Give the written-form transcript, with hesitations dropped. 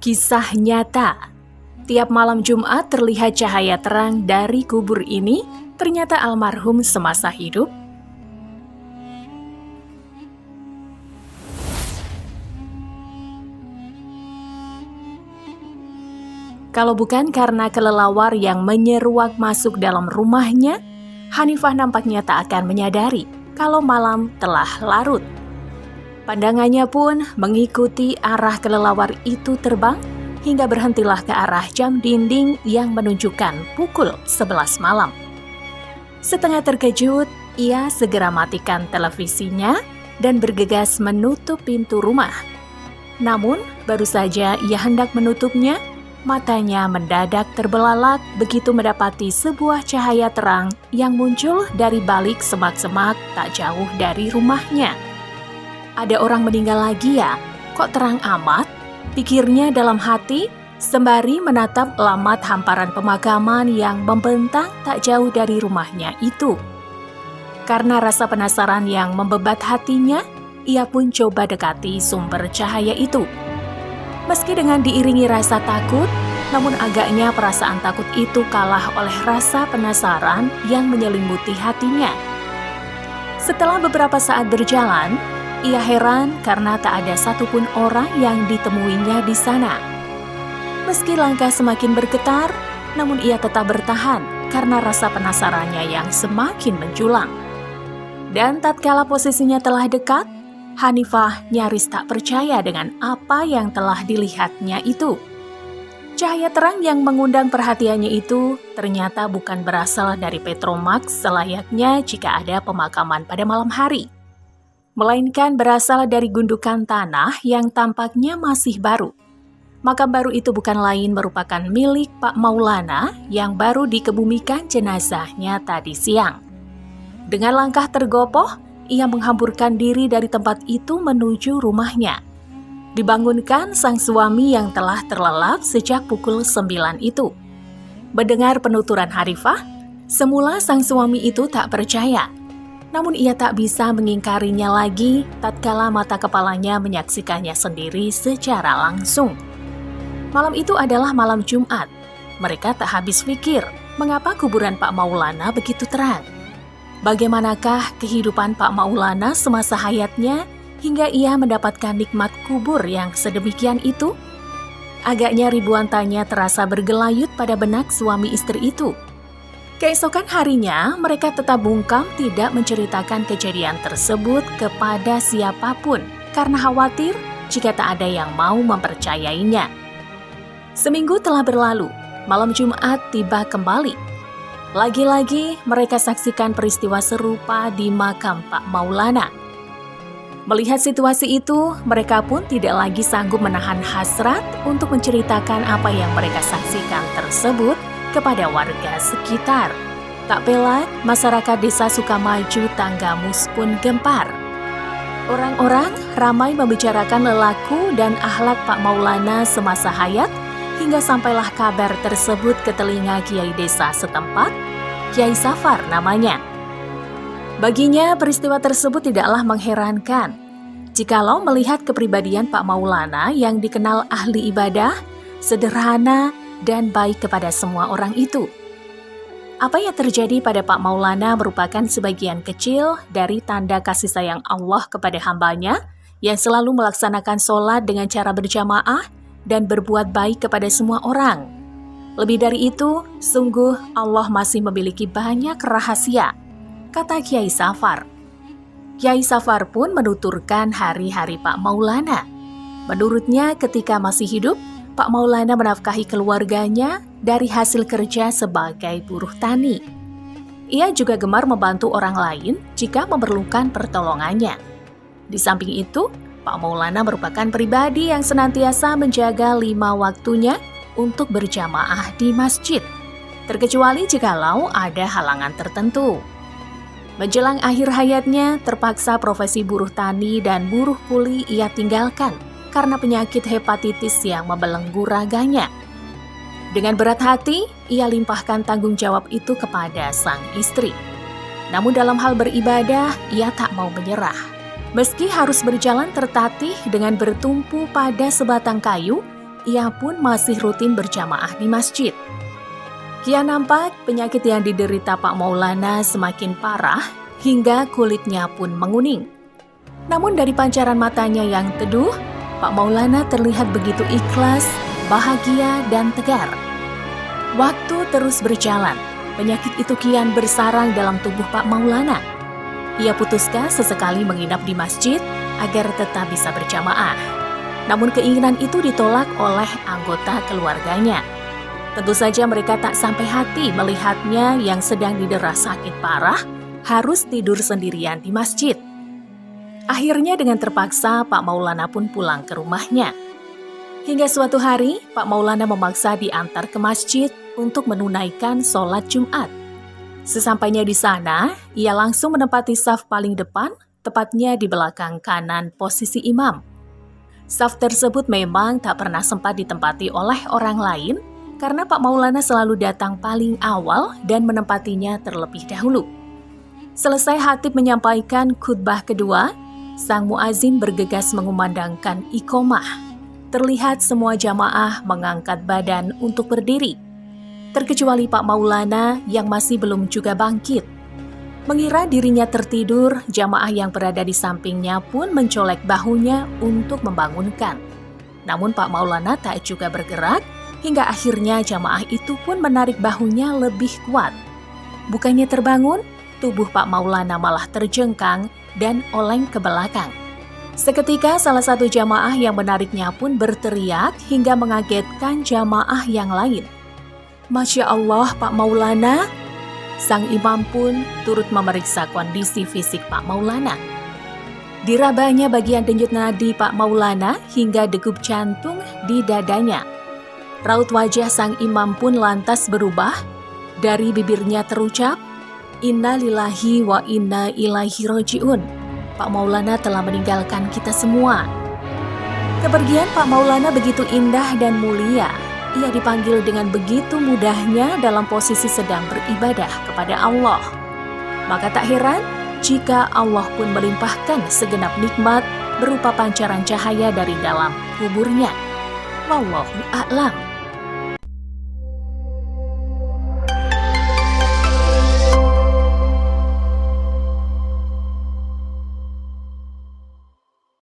Kisah nyata. Tiap malam Jumat terlihat cahaya terang dari kubur ini, ternyata almarhum semasa hidup. Kalau bukan karena kelelawar yang menyeruak masuk dalam rumahnya, Hanifah nampaknya tak akan menyadari kalau malam telah larut. Pandangannya pun mengikuti arah kelelawar itu terbang hingga berhentilah ke arah jam dinding yang menunjukkan pukul 11 malam. Setengah terkejut, ia segera matikan televisinya dan bergegas menutup pintu rumah. Namun, baru saja ia hendak menutupnya, matanya mendadak terbelalak begitu mendapati sebuah cahaya terang yang muncul dari balik semak-semak tak jauh dari rumahnya. Ada orang meninggal lagi ya? Kok terang amat? Pikirnya dalam hati, sembari menatap lamat hamparan pemakaman yang membentang tak jauh dari rumahnya itu. Karena rasa penasaran yang membebat hatinya, ia pun coba dekati sumber cahaya itu. Meski dengan diiringi rasa takut, namun agaknya perasaan takut itu kalah oleh rasa penasaran yang menyelimuti hatinya. Setelah beberapa saat berjalan, ia heran karena tak ada satupun orang yang ditemuinya di sana. Meski langkah semakin bergetar, namun ia tetap bertahan karena rasa penasarannya yang semakin menjulang. Dan tatkala posisinya telah dekat, Hanifah nyaris tak percaya dengan apa yang telah dilihatnya itu. Cahaya terang yang mengundang perhatiannya itu ternyata bukan berasal dari Petromax selayaknya jika ada pemakaman pada malam hari, melainkan berasal dari gundukan tanah yang tampaknya masih baru. Makam baru itu bukan lain merupakan milik Pak Maulana yang baru dikebumikan jenazahnya tadi siang. Dengan langkah tergopoh, ia menghamburkan diri dari tempat itu menuju rumahnya. Dibangunkan sang suami yang telah terlelap sejak pukul 9 itu. Mendengar penuturan Hanifah, semula sang suami itu tak percaya. Namun ia tak bisa mengingkarinya lagi tatkala mata kepalanya menyaksikannya sendiri secara langsung. Malam itu adalah malam Jumat. Mereka tak habis pikir mengapa kuburan Pak Maulana begitu terang. Bagaimanakah kehidupan Pak Maulana semasa hayatnya hingga ia mendapatkan nikmat kubur yang sedemikian itu? Agaknya ribuan tanya terasa bergelayut pada benak suami istri itu. Keesokan harinya, mereka tetap bungkam tidak menceritakan kejadian tersebut kepada siapapun karena khawatir jika tak ada yang mau mempercayainya. Seminggu telah berlalu, malam Jumat tiba kembali. Lagi-lagi mereka saksikan peristiwa serupa di makam Pak Maulana. Melihat situasi itu, mereka pun tidak lagi sanggup menahan hasrat untuk menceritakan apa yang mereka saksikan tersebut kepada warga sekitar. Tak pelak, masyarakat desa Sukamaju Tanggamus pun gempar. Orang-orang ramai membicarakan lelaku dan akhlak Pak Maulana semasa hayat, hingga sampailah kabar tersebut ke telinga kiai desa setempat, Kiai Safar namanya. Baginya peristiwa tersebut tidaklah mengherankan, jikalau melihat kepribadian Pak Maulana yang dikenal ahli ibadah, sederhana, dan baik kepada semua orang itu. Apa yang terjadi pada Pak Maulana merupakan sebagian kecil dari tanda kasih sayang Allah kepada hambanya yang selalu melaksanakan sholat dengan cara berjamaah dan berbuat baik kepada semua orang. Lebih dari itu, sungguh Allah masih memiliki banyak rahasia, kata Kiai Safar. Kiai Safar pun menuturkan hari-hari Pak Maulana. Menurutnya ketika masih hidup, Pak Maulana menafkahi keluarganya dari hasil kerja sebagai buruh tani. Ia juga gemar membantu orang lain jika memerlukan pertolongannya. Di samping itu, Pak Maulana merupakan pribadi yang senantiasa menjaga 5 waktunya untuk berjamaah di masjid, terkecuali jikalau ada halangan tertentu. Menjelang akhir hayatnya, terpaksa profesi buruh tani dan buruh kuli ia tinggalkan karena penyakit hepatitis yang membelenggu raganya. Dengan berat hati, ia limpahkan tanggung jawab itu kepada sang istri. Namun dalam hal beribadah, ia tak mau menyerah. Meski harus berjalan tertatih dengan bertumpu pada sebatang kayu, ia pun masih rutin berjamaah di masjid. Kian nampak penyakit yang diderita Pak Maulana semakin parah hingga kulitnya pun menguning. Namun dari pancaran matanya yang teduh, Pak Maulana terlihat begitu ikhlas, bahagia, dan tegar. Waktu terus berjalan, penyakit itu kian bersarang dalam tubuh Pak Maulana. Ia putuskan sesekali menginap di masjid agar tetap bisa berjamaah. Namun keinginan itu ditolak oleh anggota keluarganya. Tentu saja mereka tak sampai hati melihatnya yang sedang didera sakit parah harus tidur sendirian di masjid. Akhirnya dengan terpaksa Pak Maulana pun pulang ke rumahnya. Hingga suatu hari, Pak Maulana memaksa diantar ke masjid untuk menunaikan sholat Jumat. Sesampainya di sana, ia langsung menempati saf paling depan, tepatnya di belakang kanan posisi imam. Saf tersebut memang tak pernah sempat ditempati oleh orang lain, karena Pak Maulana selalu datang paling awal dan menempatinya terlebih dahulu. Selesai khatib menyampaikan khutbah kedua, sang muazin bergegas mengumandangkan iqomah. Terlihat semua jamaah mengangkat badan untuk berdiri, terkecuali Pak Maulana yang masih belum juga bangkit. Mengira dirinya tertidur, jamaah yang berada di sampingnya pun mencolek bahunya untuk membangunkan. Namun Pak Maulana tak juga bergerak, hingga akhirnya jamaah itu pun menarik bahunya lebih kuat. Bukannya terbangun, tubuh Pak Maulana malah terjengkang dan oleng ke belakang. Seketika salah satu jamaah yang menariknya pun berteriak hingga mengagetkan jamaah yang lain. Masya Allah Pak Maulana. Sang imam pun turut memeriksa kondisi fisik Pak Maulana. Dirabanya bagian denyut nadi Pak Maulana hingga degup jantung di dadanya. Raut wajah sang imam pun lantas berubah. Dari bibirnya terucap, Inna lillahi wa inna ilaihi roji'un. Pak Maulana telah meninggalkan kita semua. Kepergian Pak Maulana begitu indah dan mulia. Ia dipanggil dengan begitu mudahnya dalam posisi sedang beribadah kepada Allah. Maka tak heran jika Allah pun melimpahkan segenap nikmat berupa pancaran cahaya dari dalam kuburnya. Wallahu a'lam.